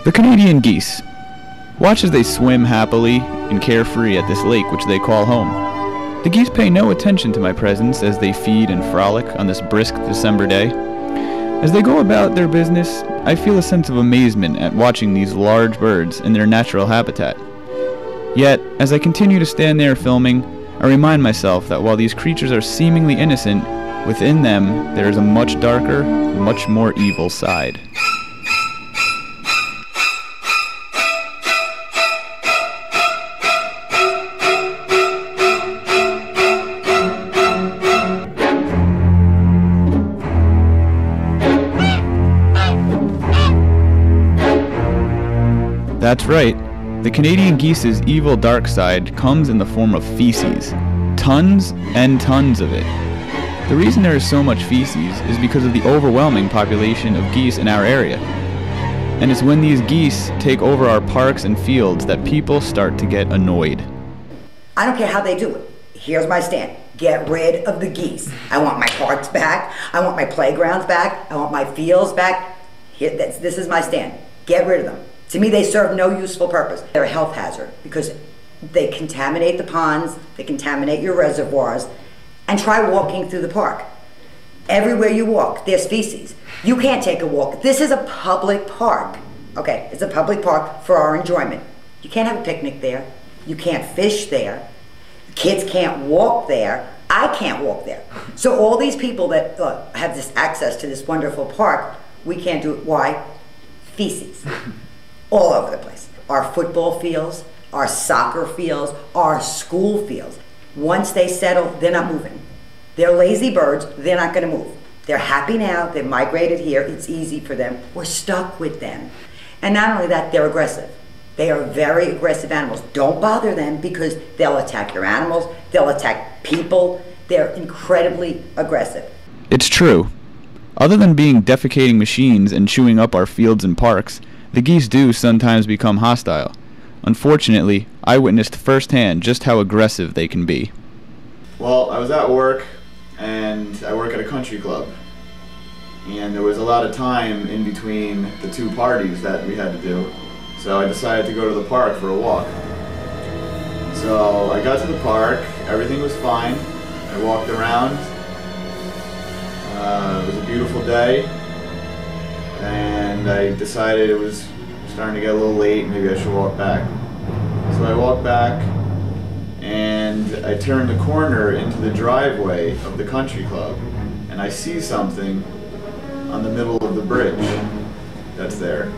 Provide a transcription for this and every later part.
The Canadian geese. Watch as they swim happily and carefree at this lake which they call home. The geese pay no attention to my presence as they feed and frolic on this brisk December day. As they go about their business, I feel a sense of amazement at watching these large birds in their natural habitat. Yet, as I continue to stand there filming, I remind myself that while these creatures are seemingly innocent, within them there is a much darker, much more evil side. That's right. The Canadian geese's evil dark side comes in the form of feces. Tons and tons of it. The reason there is so much feces is because of the overwhelming population of geese in our area. And it's when these geese take over our parks and fields that people start to get annoyed. I don't care how they do it. Here's my stand. Get rid of the geese. I want my parks back. I want my playgrounds back. I want my fields back. This is my stand. Get rid of them. To me, they serve no useful purpose. They're a health hazard because they contaminate the ponds, they contaminate your reservoirs, and try walking through the park. Everywhere you walk, there's feces. You can't take a walk. This is a public park. Okay, it's a public park for our enjoyment. You can't have a picnic there. You can't fish there. Kids can't walk there. I can't walk there. So all these people that have this access to this wonderful park, we can't do it. Why? Feces. All over the place. Our football fields, our soccer fields, our school fields. Once they settle, they're not moving. They're lazy birds, they're not gonna move. They're happy now, they've migrated here, it's easy for them. We're stuck with them. And not only that, they're aggressive. They are very aggressive animals. Don't bother them because they'll attack your animals, they'll attack people. They're incredibly aggressive. It's true. Other than being defecating machines and chewing up our fields and parks, the geese do sometimes become hostile. Unfortunately, I witnessed firsthand just how aggressive they can be. Well, I was at work, and I work at a country club. And there was a lot of time in between the two parties that we had to do. So I decided to go to the park for a walk. So I got to the park, everything was fine. I walked around. It was a beautiful day. And I decided it was starting to get a little late, maybe I should walk back. So I walked back and I turned the corner into the driveway of the country club and I see something on the middle of the bridge that's there.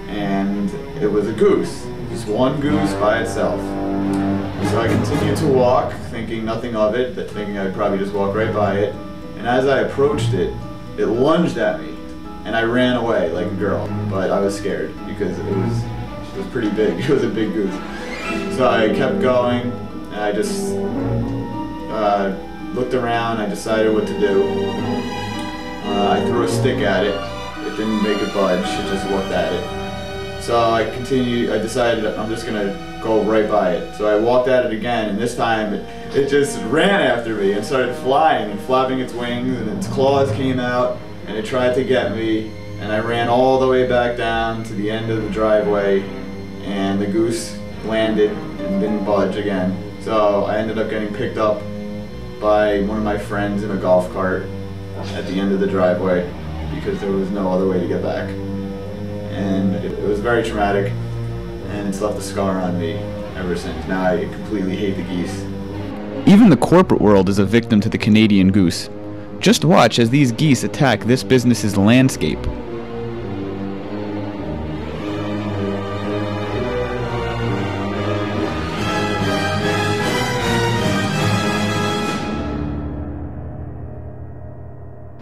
And it was a goose, just one goose by itself. So I continued to walk, thinking nothing of it, but thinking I'd probably just walk right by it. And as I approached it, it lunged at me. And I ran away like a girl, but I was scared because it was pretty big. It was a big goose. So I kept going, and I just looked around. I decided what to do. I threw a stick at it. It didn't make it budge. It just looked at it. So I continued. I decided I'm just gonna go right by it. So I walked at it again, and this time it just ran after me and started flying and flapping its wings, and its claws came out. And it tried to get me, and I ran all the way back down to the end of the driveway, and the goose landed and didn't budge again. So I ended up getting picked up by one of my friends in a golf cart at the end of the driveway because there was no other way to get back. And it was very traumatic, and it's left a scar on me ever since. Now I completely hate the geese. Even the corporate world is a victim to the Canadian goose. Just watch as these geese attack this business's landscape.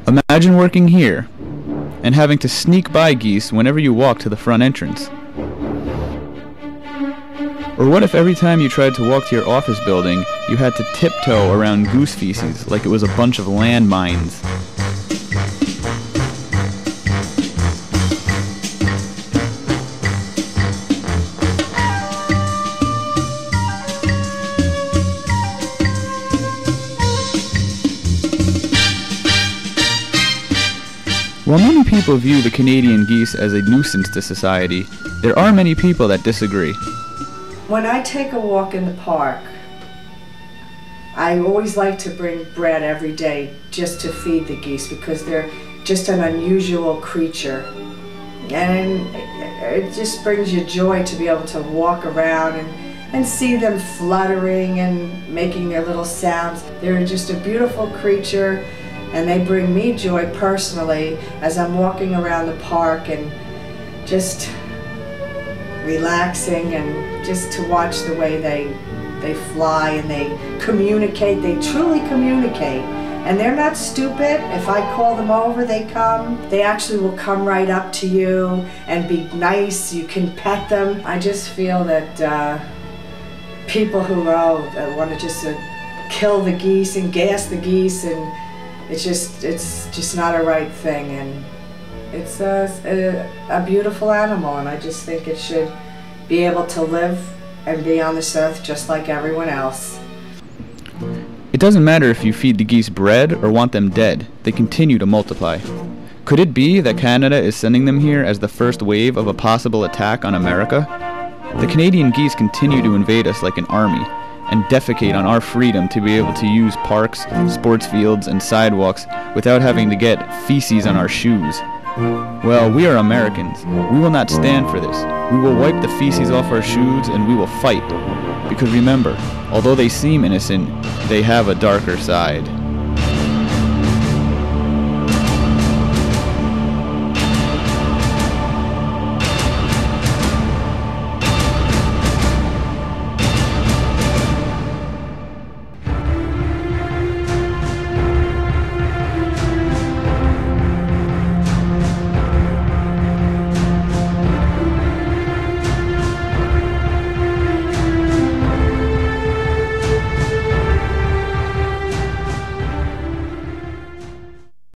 Imagine working here and having to sneak by geese whenever you walk to the front entrance. Or what if every time you tried to walk to your office building, you had to tiptoe around goose feces like it was a bunch of landmines? While many people view the Canadian geese as a nuisance to society, there are many people that disagree. When I take a walk in the park, I always like to bring bread every day just to feed the geese because they're just an unusual creature. And it just brings you joy to be able to walk around and see them fluttering and making their little sounds. They're just a beautiful creature, and they bring me joy personally as I'm walking around the park and just relaxing and just to watch the way they fly and they communicate. They truly communicate. And they're not stupid. If I call them over, they come. They actually will come right up to you and be nice. You can pet them. I just feel that people who want to just kill the geese and gas the geese, and it's just not a right thing. And it's a beautiful animal, and I just think it should be able to live and be on this earth just like everyone else. It doesn't matter if you feed the geese bread or want them dead, they continue to multiply. Could it be that Canada is sending them here as the first wave of a possible attack on America? The Canadian geese continue to invade us like an army and defecate on our freedom to be able to use parks, sports fields, and sidewalks without having to get feces on our shoes. Well, we are Americans. We will not stand for this. We will wipe the feces off our shoes and we will fight. Because remember, although they seem innocent, they have a darker side.